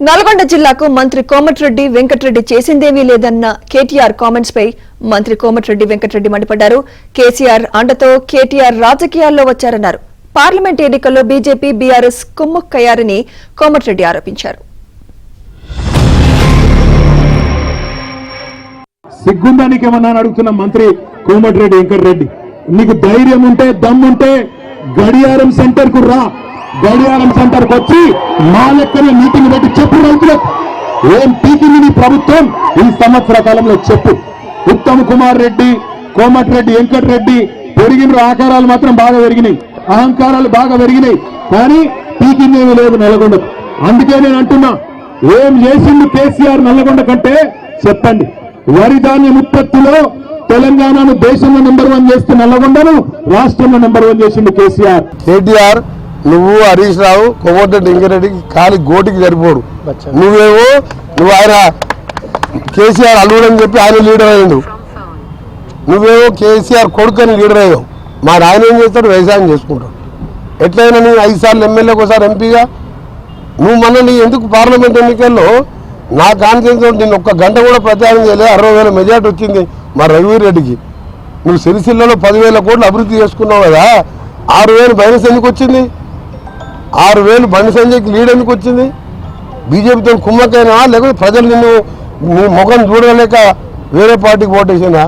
నల్గొండ జిల్లాకు మంత్రి కోమటిరెడ్డి వెంకటరెడ్డి చేసిందేమీ లేదన్న కేటీఆర్ కామెంట్స్ పై మంత్రి కోమటిరెడ్డి వెంకటరెడ్డి మండిపడ్డారు. కేసీఆర్ అండతో కేటీఆర్ రాజకీయాల్లో వచ్చారన్నారు. పార్లమెంట్ ఎన్నికల్లో బీజేపీ బీఆర్ఎస్ కుమ్మక్కయ్యారని కోమటిరెడ్డి ఆరోపించారు. సిగ్గుందానికి ఏమన్నా అడుగుతున్న మంత్రి కోమటిరెడ్డి వెంకటరెడ్డి, నీకు ధైర్యం ఉంటే దమ్ముంటే గడియారం సెంటర్ కు రా. గడియారం సెంటర్ కు వచ్చి మా లెక్కన మీటింగ్ పెట్టి చెప్పు రైతులకు ఏం పీకింది నీ ప్రభుత్వం ఈ సంవత్సర కాలంలో చెప్పు. ఉత్తమ్ కుమార్ రెడ్డి, కోమటిరెడ్డి వెంకటరెడ్డి పెరిగిన ఆకారాలు మాత్రం బాగా పెరిగినాయి, అహంకారాలు బాగా పెరిగినాయి, కానీ పీకిందేమీ లేదు నల్లగొండకు. అందుకే నేను అంటున్నా, ఏం చేసిండు కేసీఆర్ నల్లగొండ కంటే చెప్పండి. వరి ధాన్యం ఉత్పత్తిలో తెలంగాణను దేశంలో నెంబర్ 1 చేస్తే నల్లగొండను రాష్ట్రంలో నెంబర్ 1 చేసిండు కేసీఆర్. కేటీఆర్ నువ్వు హరీష్ రావు కోమటిరెడ్డి వెంకటరెడ్డికి కాలి గోటికి సరిపోడు. నువ్వు ఆయన కేసీఆర్ అల్లుడని చెప్పి ఆయన లీడర్ అయ్యిండు, నువ్వేమో కేసీఆర్ కొడుకని లీడర్ అయ్యావు. మా ఆయన ఏం చేస్తాడు, వ్యవసాయం చేసుకుంటాడు. ఎట్లయినా నువ్వు 5 సార్లు ఎమ్మెల్యేకి ఒకసారి ఎంపీగా నువ్వు మనల్ని ఎందుకు పార్లమెంట్ ఎన్నికల్లో నా కాన్ఫిడెన్స్ నేను ఒక్క గంట కూడా ప్రచారం చేయలేదు. 60,000 మెజార్టీ వచ్చింది మా రఘువీరెడ్డికి. నువ్వు సిరిసిల్లలో 10,000 కోట్లు అభివృద్ధి చేసుకున్నావు కదా, 6,000 బండి సంజయ్కి వచ్చింది, 6,000 బండి సంజయ్కి లీడ్ ఎందుకు వచ్చింది? బీజేపీతో కుమ్మకైనా లేకపోతే ప్రజలు నిన్ను నీ ముఖం చూడలేక వేరే పార్టీకి ఓటేసినా?